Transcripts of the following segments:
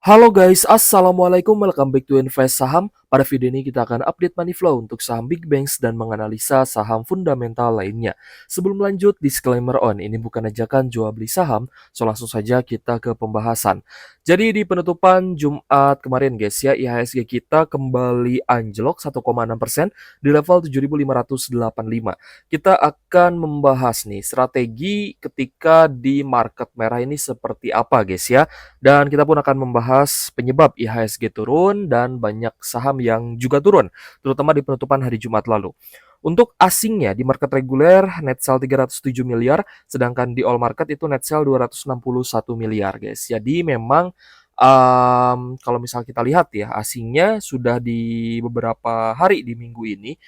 Halo guys, assalamualaikum, welcome back to Invest Saham. Pada video ini kita akan update money flow untuk saham big banks dan menganalisa saham fundamental lainnya. Sebelum lanjut, disclaimer on, ini bukan ajakan jual beli saham, so langsung saja kita ke pembahasan. Jadi di penutupan Jumat kemarin guys ya, IHSG kita kembali anjlok 1,6% di level 7.585. Kita akan membahas nih strategi ketika di market merah ini seperti apa guys ya. Dan kita pun akan membahas penyebab IHSG turun dan banyak saham yang juga turun, terutama di penutupan hari Jumat lalu. Untuk asingnya di market reguler net sell 307 miliar, sedangkan di all market itu net sell 261 miliar guys. Jadi memang kalau misal kita lihat ya, asingnya sudah di beberapa hari di minggu ini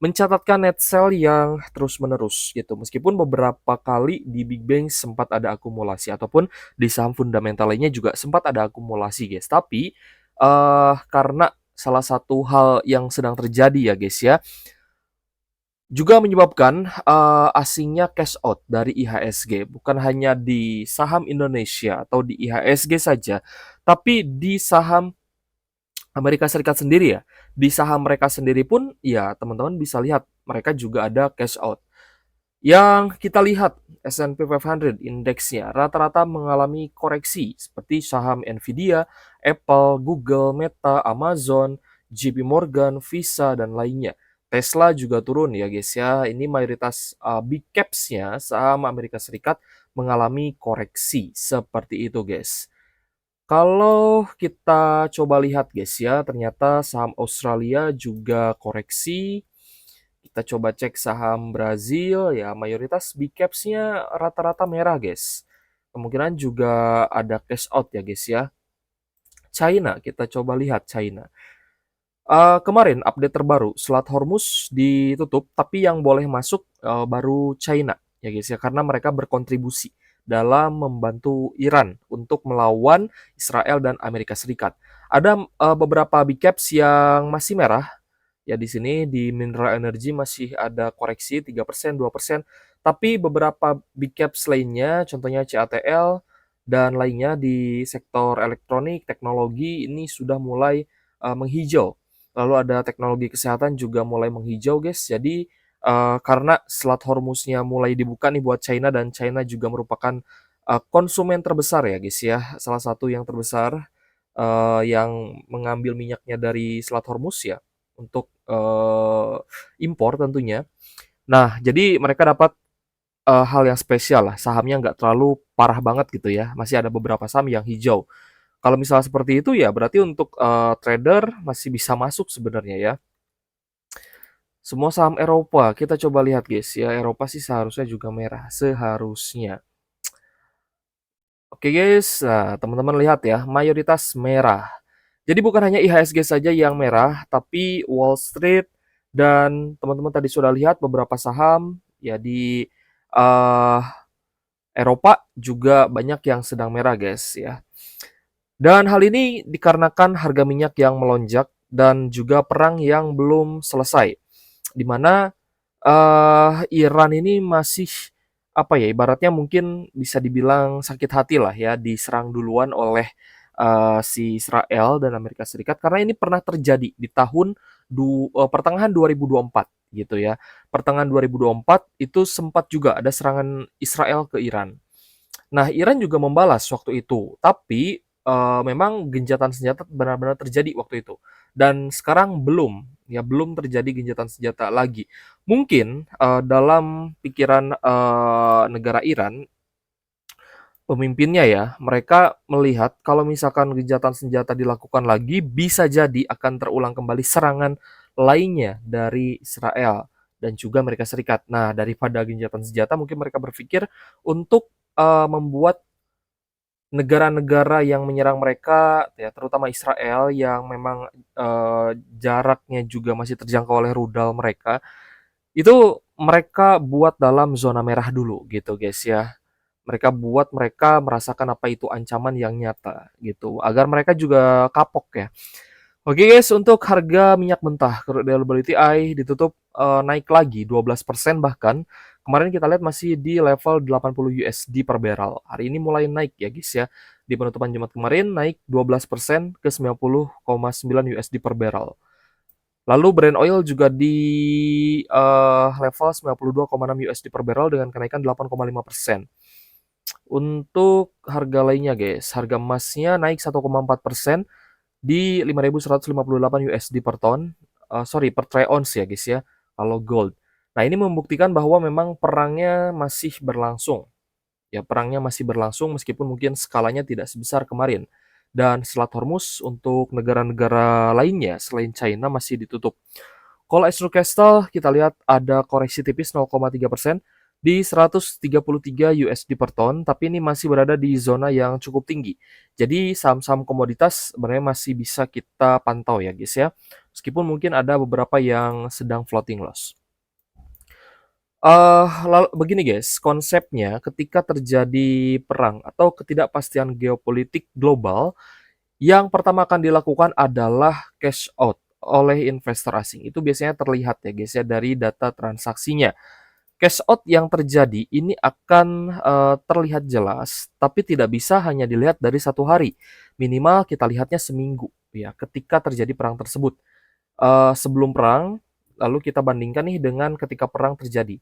mencatatkan net sell yang terus-menerus gitu. Meskipun beberapa kali di big bank sempat ada akumulasi ataupun di saham fundamental lainnya juga sempat ada akumulasi, guys. Tapi karena salah satu hal yang sedang terjadi ya, guys ya, juga menyebabkan asingnya cash out dari IHSG, bukan hanya di saham Indonesia atau di IHSG saja, tapi di saham Amerika Serikat sendiri ya. Di saham mereka sendiri pun ya teman-teman bisa lihat mereka juga ada cash out. Yang kita lihat S&P 500 indeksnya rata-rata mengalami koreksi seperti saham Nvidia, Apple, Google, Meta, Amazon, JP Morgan, Visa dan lainnya. Tesla juga turun ya guys ya. Ini mayoritas big caps-nya saham Amerika Serikat mengalami koreksi seperti itu guys. Kalau kita coba lihat guys ya, ternyata saham Australia juga koreksi. Kita coba cek saham Brazil, ya mayoritas big caps-nya rata-rata merah guys. Kemungkinan juga ada cash out ya guys ya. China, kita coba lihat China. Kemarin update terbaru, Selat Hormuz ditutup, tapi yang boleh masuk baru China ya guys ya, karena mereka berkontribusi dalam membantu Iran untuk melawan Israel dan Amerika Serikat. Ada beberapa big caps yang masih merah. Ya di sini di mineral energy masih ada koreksi 3%, 2%, tapi beberapa big caps lainnya contohnya CATL dan lainnya di sektor elektronik, teknologi ini sudah mulai menghijau. Lalu ada teknologi kesehatan juga mulai menghijau guys. Jadi karena Selat Hormuznya mulai dibuka nih buat China dan China juga merupakan konsumen terbesar ya guys ya. Salah satu yang terbesar yang mengambil minyaknya dari Selat Hormuz ya untuk impor tentunya. Nah, jadi mereka dapat hal yang spesial lah, sahamnya nggak terlalu parah banget gitu ya, masih ada beberapa saham yang hijau. Kalau misalnya seperti itu ya berarti untuk trader masih bisa masuk sebenarnya ya. Semua saham Eropa, kita coba lihat guys ya, Eropa sih seharusnya juga merah, seharusnya. Oke guys, nah teman-teman lihat ya, mayoritas merah. Jadi bukan hanya IHSG saja yang merah, tapi Wall Street dan teman-teman tadi sudah lihat beberapa saham ya di uh, Eropa juga banyak yang sedang merah guys ya. Dan hal ini dikarenakan harga minyak yang melonjak dan juga perang yang belum selesai, di mana Iran ini masih apa ya, ibaratnya mungkin bisa dibilang sakit hati lah ya, diserang duluan oleh si Israel dan Amerika Serikat karena ini pernah terjadi di tahun pertengahan 2024 gitu ya. Pertengahan 2024 itu sempat juga ada serangan Israel ke Iran. Nah, Iran juga membalas waktu itu, tapi memang gencatan senjata benar-benar terjadi waktu itu. Dan sekarang belum, ya belum terjadi gencatan senjata lagi. Mungkin dalam pikiran negara Iran, pemimpinnya ya, mereka melihat kalau misalkan gencatan senjata dilakukan lagi, bisa jadi akan terulang kembali serangan lainnya dari Israel dan juga Amerika Serikat. Nah, daripada gencatan senjata, mungkin mereka berpikir untuk membuat negara-negara yang menyerang mereka, ya terutama Israel yang memang jaraknya juga masih terjangkau oleh rudal mereka, itu mereka buat dalam zona merah dulu gitu guys ya. Mereka buat mereka merasakan apa itu ancaman yang nyata gitu, agar mereka juga kapok ya. Oke guys, untuk harga minyak mentah crude oil WTI ditutup naik lagi 12% bahkan Kemarin kita lihat masih di level 80 USD per barrel. Hari ini mulai naik ya guys ya. Di penutupan Jumat kemarin naik 12% ke 90,9 USD per barrel. Lalu Brent oil juga di level 92,6 USD per barrel dengan kenaikan 8,5%. Untuk harga lainnya guys, harga emasnya naik 1,4% di 5.158 USD per ton. Per troy ounce ya guys ya, kalau gold. Nah, ini membuktikan bahwa memang perangnya masih berlangsung. Ya, perangnya masih berlangsung meskipun mungkin skalanya tidak sebesar kemarin. Dan Selat Hormuz untuk negara-negara lainnya selain China masih ditutup. Kalau Crystal kita lihat ada koreksi tipis 0,3% di 133 USD per ton, tapi ini masih berada di zona yang cukup tinggi. Jadi saham-saham komoditas sebenarnya masih bisa kita pantau ya guys ya. Meskipun mungkin ada beberapa yang sedang floating loss. Lalu begini guys, konsepnya ketika terjadi perang atau ketidakpastian geopolitik global, yang pertama akan dilakukan adalah cash out oleh investor asing. Itu biasanya terlihat ya guys ya dari data transaksinya. Cash out yang terjadi ini akan terlihat jelas, tapi tidak bisa hanya dilihat dari satu hari. Minimal kita lihatnya seminggu ya ketika terjadi perang tersebut. Sebelum perang, lalu kita bandingkan nih dengan ketika perang terjadi.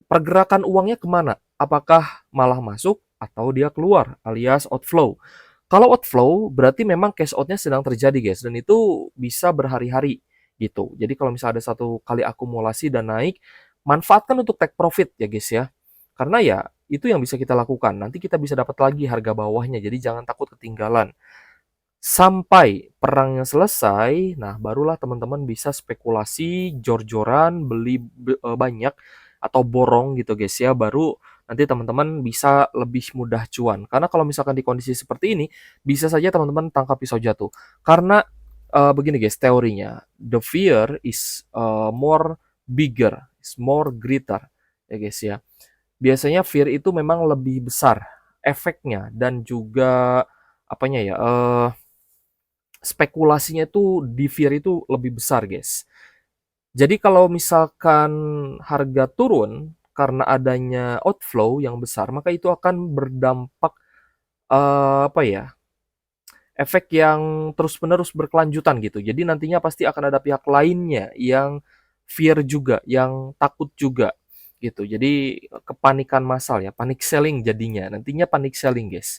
Pergerakan uangnya kemana? Apakah malah masuk atau dia keluar alias outflow? Kalau outflow berarti memang cash out-nya sedang terjadi guys, dan itu bisa berhari-hari gitu. Jadi kalau misalnya ada satu kali akumulasi dan naik, manfaatkan untuk take profit ya guys ya. Karena ya itu yang bisa kita lakukan. Nanti kita bisa dapat lagi harga bawahnya. Jadi jangan takut ketinggalan. Sampai perangnya selesai, nah barulah teman-teman bisa spekulasi, jor-joran, beli banyak atau borong gitu guys ya, baru nanti teman-teman bisa lebih mudah cuan. Karena kalau misalkan di kondisi seperti ini, bisa saja teman-teman tangkap pisau jatuh. Karena begini guys, teorinya, the fear is more bigger, is more greater ya guys ya. Biasanya fear itu memang lebih besar efeknya dan juga apanya ya, spekulasinya itu di fear itu lebih besar, guys. Jadi kalau misalkan harga turun karena adanya outflow yang besar, maka itu akan berdampak apa ya? Efek yang terus-menerus berkelanjutan gitu. Jadi nantinya pasti akan ada pihak lainnya yang fear juga, yang takut juga gitu. Jadi kepanikan massal ya, panic selling jadinya. Nantinya panic selling, guys.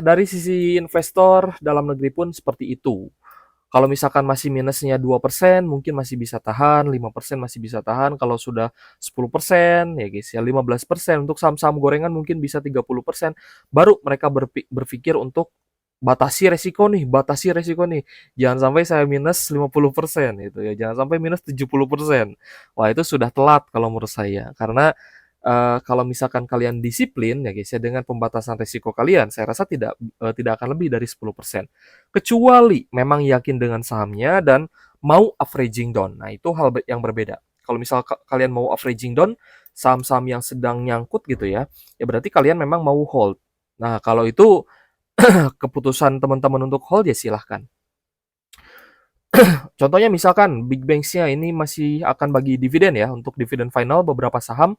Dari sisi investor dalam negeri pun seperti itu. Kalau misalkan masih minusnya 2%, mungkin masih bisa tahan, 5% masih bisa tahan. Kalau sudah 10%, ya guys ya 15%. Untuk saham-saham gorengan mungkin bisa 30%. Baru mereka berpikir untuk batasi resiko nih. Jangan sampai saya minus 50% gitu ya. Jangan sampai minus 70%. Wah, itu sudah telat kalau menurut saya. Karena kalau misalkan kalian disiplin ya guys ya dengan pembatasan risiko kalian, saya rasa tidak akan lebih dari 10%. Kecuali memang yakin dengan sahamnya dan mau averaging down. Nah, itu hal yang berbeda. Kalau misal kalian mau averaging down saham-saham yang sedang nyangkut gitu ya, ya berarti kalian memang mau hold. Nah, kalau itu keputusan teman-teman untuk hold ya silahkan. Contohnya misalkan Big Banks-nya ini masih akan bagi dividen ya, untuk dividen final beberapa saham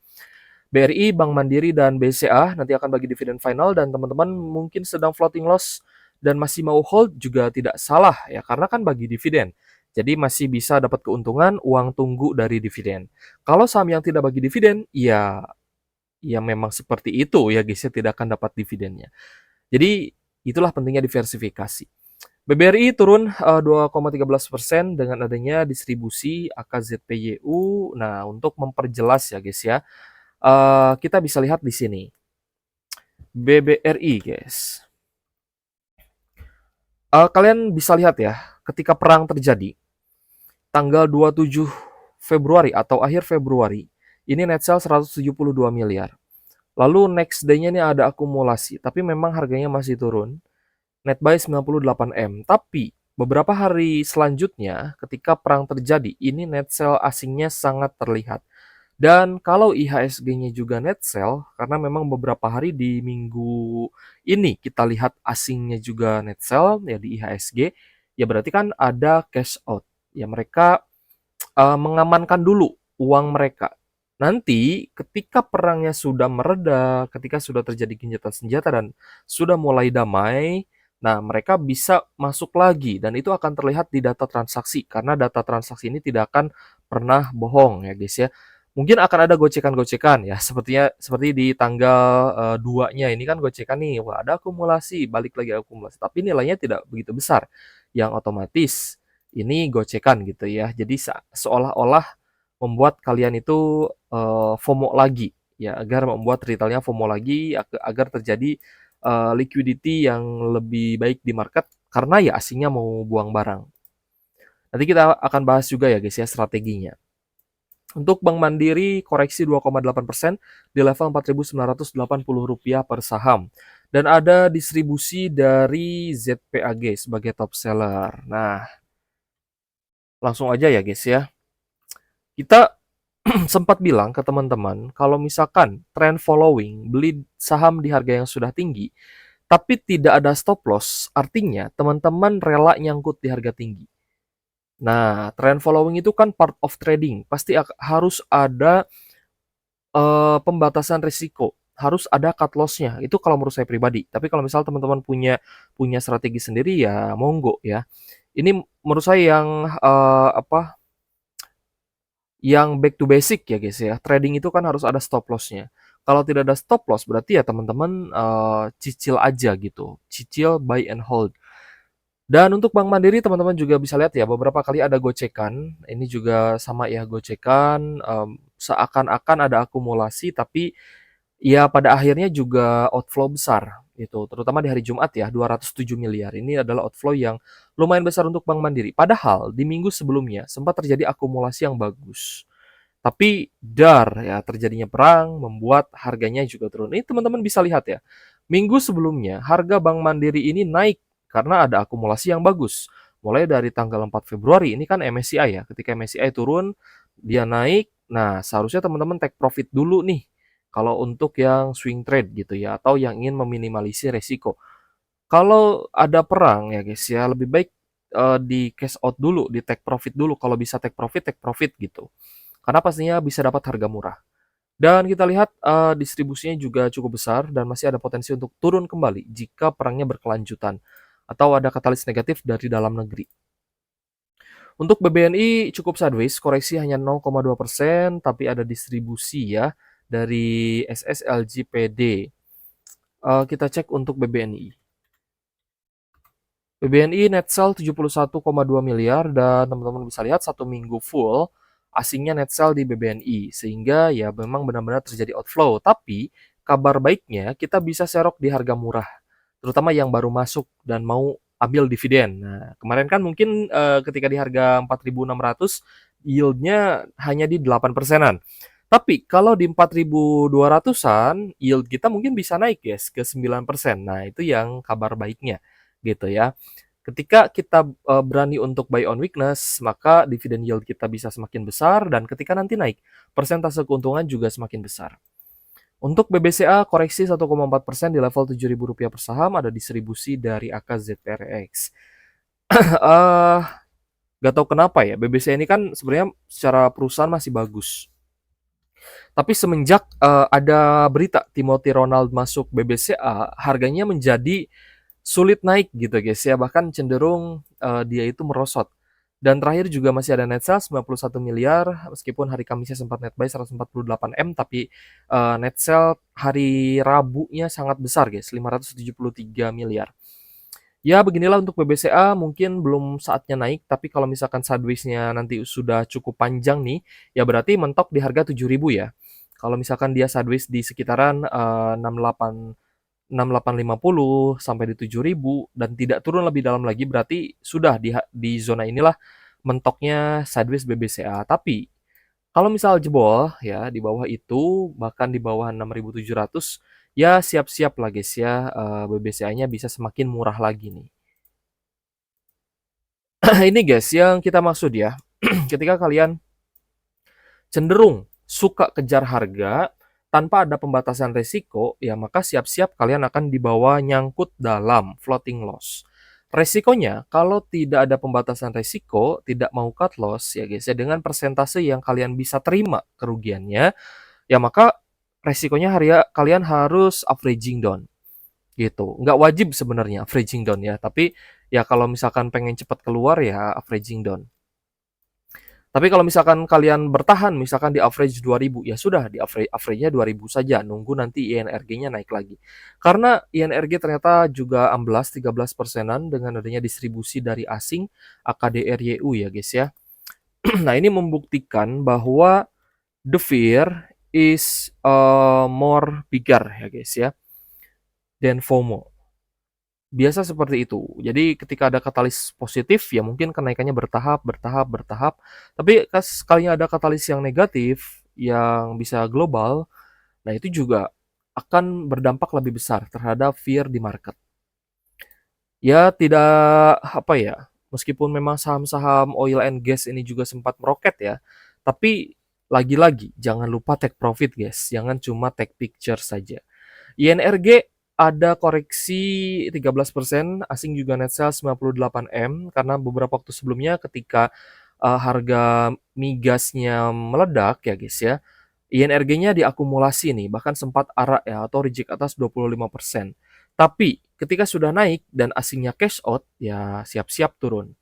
BRI, Bank Mandiri, dan BCA nanti akan bagi dividen final, dan teman-teman mungkin sedang floating loss dan masih mau hold juga tidak salah ya, karena kan bagi dividen. Jadi masih bisa dapat keuntungan uang tunggu dari dividen. Kalau saham yang tidak bagi dividen, ya memang seperti itu ya guys, ya tidak akan dapat dividennya. Jadi itulah pentingnya diversifikasi. BBRI turun 2,13% dengan adanya distribusi AKZPYU. Nah, untuk memperjelas ya guys ya, kita bisa lihat di sini. BBRI, guys. Kalian bisa lihat ya, ketika perang terjadi, tanggal 27 Februari atau akhir Februari, ini net sale 172 miliar. Lalu next day-nya ini ada akumulasi, tapi memang harganya masih turun. Net buy 98 M. Tapi beberapa hari selanjutnya ketika perang terjadi, ini net sale asingnya sangat terlihat. Dan kalau IHSG-nya juga net sell, karena memang beberapa hari di minggu ini kita lihat asingnya juga net sell ya di IHSG, ya berarti kan ada cash out. Ya mereka mengamankan dulu uang mereka. Nanti ketika perangnya sudah mereda, ketika sudah terjadi gencatan senjata dan sudah mulai damai, nah mereka bisa masuk lagi dan itu akan terlihat di data transaksi karena data transaksi ini tidak akan pernah bohong ya guys ya. Mungkin akan ada gocekan-gocekan ya, seperti di tanggal 2-nya ini kan gocekan nih, wah ada akumulasi, balik lagi akumulasi, tapi nilainya tidak begitu besar. Yang otomatis ini gocekan gitu ya. Jadi seolah-olah membuat kalian itu FOMO lagi ya, agar membuat retailnya FOMO lagi agar terjadi liquidity yang lebih baik di market karena ya asingnya mau buang barang. Nanti kita akan bahas juga ya guys ya strateginya. Untuk Bank Mandiri koreksi 2,8% di level Rp4.980 per saham. Dan ada distribusi dari ZPAG sebagai top seller. Nah, langsung aja ya guys ya. Kita sempat bilang ke teman-teman kalau misalkan trend following beli saham di harga yang sudah tinggi tapi tidak ada stop loss, artinya teman-teman rela nyangkut di harga tinggi. Nah, trend following itu kan part of trading, pasti harus ada pembatasan risiko, harus ada cut loss-nya. Itu kalau menurut saya pribadi. Tapi kalau misal teman-teman punya punya strategi sendiri ya monggo ya. Ini menurut saya yang back to basic ya guys ya. Trading itu kan harus ada stop loss-nya. Kalau tidak ada stop loss berarti ya teman-teman cicil aja gitu. Cicil buy and hold. Dan untuk Bank Mandiri teman-teman juga bisa lihat ya beberapa kali ada gocekan. Ini juga sama ya gocekan seakan-akan ada akumulasi tapi ya pada akhirnya juga outflow besar gitu. Terutama di hari Jumat ya 207 miliar. Ini adalah outflow yang lumayan besar untuk Bank Mandiri. Padahal di minggu sebelumnya sempat terjadi akumulasi yang bagus. Tapi ya terjadinya perang membuat harganya juga turun. Ini teman-teman bisa lihat ya. Minggu sebelumnya harga Bank Mandiri ini naik karena ada akumulasi yang bagus. Mulai dari tanggal 4 Februari ini kan MSCI ya. Ketika MSCI turun, dia naik. Nah, seharusnya teman-teman take profit dulu nih. Kalau untuk yang swing trade gitu ya atau yang ingin meminimalisir resiko. Kalau ada perang ya guys ya, lebih baik di cash out dulu, di take profit dulu. Kalau bisa take profit gitu. Karena pastinya bisa dapat harga murah. Dan kita lihat distribusinya juga cukup besar dan masih ada potensi untuk turun kembali jika perangnya berkelanjutan atau ada katalis negatif dari dalam negeri. Untuk BBNI cukup sideways, koreksi hanya 0,2%, tapi ada distribusi ya dari SSLGPD. Kita cek untuk BBNI. BBNI net sell 71,2 miliar dan teman-teman bisa lihat satu minggu full asingnya net sell di BBNI sehingga ya memang benar-benar terjadi outflow. Tapi kabar baiknya kita bisa serok di harga murah, terutama yang baru masuk dan mau ambil dividen. Nah, kemarin kan mungkin ketika di harga 4.600 yieldnya hanya di 8%-an. Tapi kalau di 4.200-an yield kita mungkin bisa naik guys ke 9%. Nah, itu yang kabar baiknya gitu ya. Ketika kita berani untuk buy on weakness, maka dividen yield kita bisa semakin besar dan ketika nanti naik, persentase keuntungan juga semakin besar. Untuk BBCA koreksi 1,4% di level Rp7.000 per saham, ada distribusi dari AKZPRX. uh, Gak tahu kenapa ya, BBCA ini kan sebenarnya secara perusahaan masih bagus. Tapi semenjak ada berita Timothy Ronald masuk BBCA, harganya menjadi sulit naik gitu guys ya, bahkan cenderung dia itu merosot. Dan terakhir juga masih ada net sales 91 miliar, meskipun hari Kamisnya sempat net buy 148 M, tapi net sell hari Rabunya sangat besar guys, 573 miliar. Ya beginilah untuk BBCA, mungkin belum saatnya naik, tapi kalau misalkan sideways-nya nanti sudah cukup panjang nih, ya berarti mentok di harga 7.000 ya. Kalau misalkan dia sideways di sekitaran 6850 sampai di 7000 dan tidak turun lebih dalam lagi berarti sudah di zona inilah mentoknya sideways BBCA. Tapi kalau misal jebol ya di bawah itu bahkan di bawah 6700 ya siap-siap lah guys ya BBCA-nya bisa semakin murah lagi nih. Ini guys yang kita maksud ya. Ketika kalian cenderung suka kejar harga tanpa ada pembatasan risiko, ya maka siap-siap kalian akan dibawa nyangkut dalam floating loss. Resikonya kalau tidak ada pembatasan resiko, tidak mau cut loss ya guys ya, dengan persentase yang kalian bisa terima kerugiannya, ya maka resikonya kalian harus averaging down gitu. Nggak wajib sebenarnya averaging down ya, tapi ya kalau misalkan pengen cepat keluar ya averaging down. Tapi kalau misalkan kalian bertahan, misalkan di average 2000, ya sudah di average-nya 2000 saja, nunggu nanti INRG-nya naik lagi. Karena INRG ternyata juga amblas 13%-an dengan adanya distribusi dari asing AKDRYU ya guys ya. Nah, ini membuktikan bahwa the fear is more bigger ya guys ya, than FOMO. Biasa seperti itu. Jadi ketika ada katalis positif, ya mungkin kenaikannya bertahap, bertahap, bertahap. Tapi sekalinya ada katalis yang negatif, yang bisa global, nah itu juga akan berdampak lebih besar terhadap fear di market. Ya tidak apa ya, meskipun memang saham-saham oil and gas ini juga sempat meroket ya, tapi lagi-lagi jangan lupa take profit guys, jangan cuma take picture saja. INRG ada koreksi 13%, asing juga net sales 98 M karena beberapa waktu sebelumnya ketika harga migasnya meledak ya guys ya, INRG-nya diakumulasi nih, bahkan sempat ARA ya atau reject atas 25%. Tapi ketika sudah naik dan asingnya cash out, ya siap-siap turun.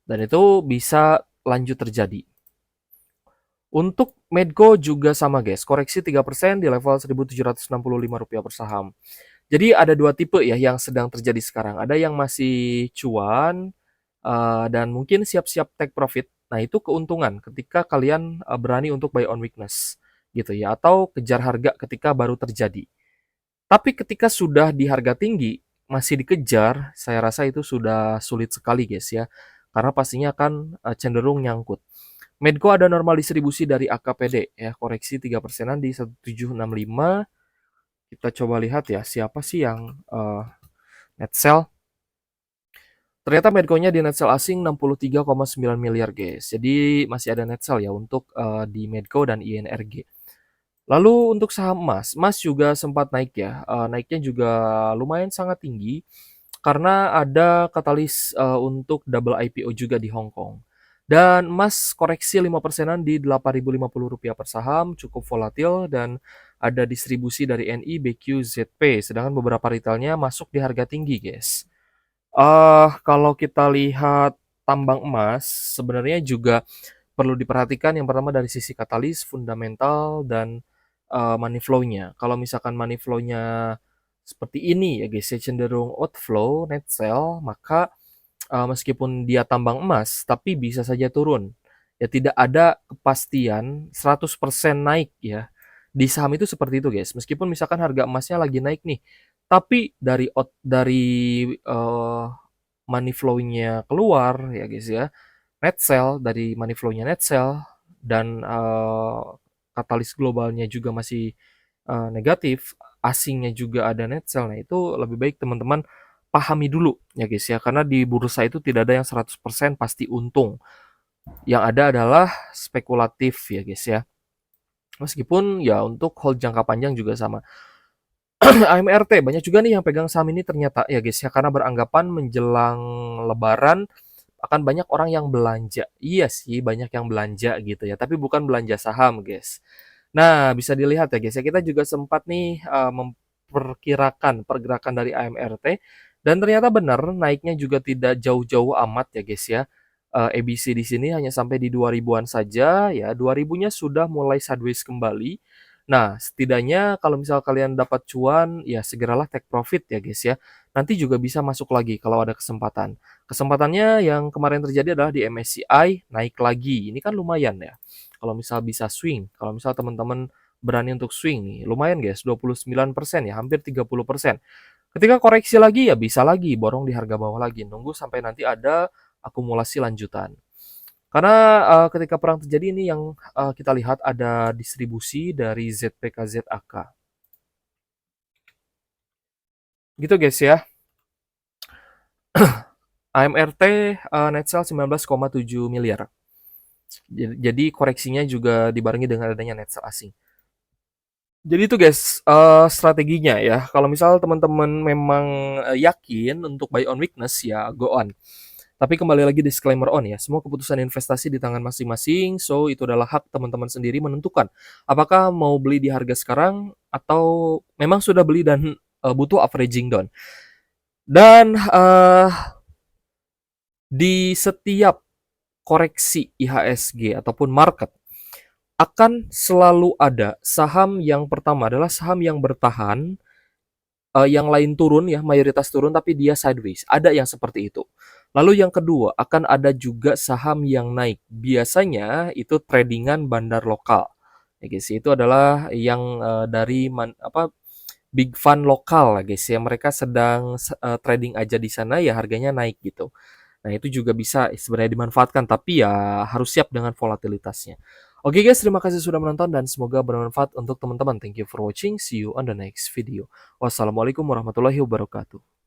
Dan itu bisa lanjut terjadi. Untuk Medco juga sama guys, koreksi 3% di level Rp1.765 per saham. Jadi ada dua tipe ya yang sedang terjadi sekarang. Ada yang masih cuan dan mungkin siap-siap take profit. Nah, itu keuntungan ketika kalian berani untuk buy on weakness gitu ya atau kejar harga ketika baru terjadi. Tapi ketika sudah di harga tinggi masih dikejar, saya rasa itu sudah sulit sekali guys ya. Karena pastinya akan cenderung nyangkut. Medco ada normal distribusi dari AKPD ya, koreksi 3%-an di 1765. Kita coba lihat ya, siapa sih yang net sell. Ternyata Medco-nya di net sell asing 63,9 miliar guys. Jadi masih ada net sell ya untuk di Medco dan INRG. Lalu untuk saham emas, emas juga sempat naik ya. Naiknya juga lumayan sangat tinggi karena ada katalis untuk double IPO juga di Hong Kong. Dan emas koreksi 5%-an di Rp8.050 per saham, cukup volatil dan ada distribusi dari NI, BQ, ZP. Sedangkan beberapa retailnya masuk di harga tinggi, guys. Kalau kita lihat tambang emas, sebenarnya juga perlu diperhatikan yang pertama dari sisi katalis, fundamental, dan money flow-nya. Kalau misalkan money flow-nya seperti ini ya guys, ya cenderung outflow, net sell, maka meskipun dia tambang emas, tapi bisa saja turun. Ya tidak ada kepastian 100% naik ya. Di saham itu seperti itu guys. Meskipun misalkan harga emasnya lagi naik nih, tapi dari money flow-nya keluar ya guys ya, net sell dari money flow-nya net sell dan katalis globalnya juga masih negatif, asingnya juga ada net sell. Nah, itu lebih baik teman-teman pahami dulu ya guys ya, karena di bursa itu tidak ada yang 100% pasti untung. Yang ada adalah spekulatif ya guys ya. Meskipun ya untuk hold jangka panjang juga sama. AMRT banyak juga nih yang pegang saham ini ternyata ya guys ya, karena beranggapan menjelang lebaran akan banyak orang yang belanja. Iya sih, banyak yang belanja gitu ya, tapi bukan belanja saham, guys. Nah, bisa dilihat ya, guys ya, kita juga sempat nih memperkirakan pergerakan dari AMRT dan ternyata benar naiknya juga tidak jauh-jauh amat ya, guys ya. ABC di sini hanya sampai di 2000-an saja ya. 2000-nya sudah mulai sideways kembali. Nah, setidaknya kalau misal kalian dapat cuan, ya segeralah take profit ya, guys ya. Nanti juga bisa masuk lagi kalau ada kesempatan. Kesempatannya yang kemarin terjadi adalah di MSCI naik lagi. Ini kan lumayan ya. Kalau misal bisa swing, kalau misal teman-teman berani untuk swing nih, lumayan guys, 29% ya, hampir 30%. Ketika koreksi lagi ya bisa lagi borong di harga bawah lagi, nunggu sampai nanti ada akumulasi lanjutan. Karena ketika perang terjadi ini yang kita lihat ada distribusi dari ZPKZAK. Gitu guys ya. AMRT net sell 19,7 miliar. Jadi koreksinya juga dibarengi dengan adanya net sell asing. Jadi itu guys, strateginya ya, kalau misal teman-teman memang, yakin untuk buy on weakness, ya go on. Tapi kembali lagi disclaimer on ya, semua keputusan investasi di tangan masing-masing, so itu adalah hak teman-teman sendiri menentukan, apakah mau beli di harga sekarang atau memang sudah beli dan, butuh averaging down. Dan, di setiap koreksi IHSG ataupun market, akan selalu ada saham yang pertama adalah saham yang bertahan, yang lain turun ya, mayoritas turun tapi dia sideways, ada yang seperti itu. Lalu yang kedua, akan ada juga saham yang naik. Biasanya itu tradingan bandar lokal. Ya guys, itu adalah yang dari big fund lokal lah guys ya. Mereka sedang trading aja di sana ya harganya naik gitu. Nah, itu juga bisa sebenarnya dimanfaatkan, tapi ya harus siap dengan volatilitasnya. Oke guys, terima kasih sudah menonton dan semoga bermanfaat untuk teman-teman. Thank you for watching. See you on the next video. Wassalamualaikum warahmatullahi wabarakatuh.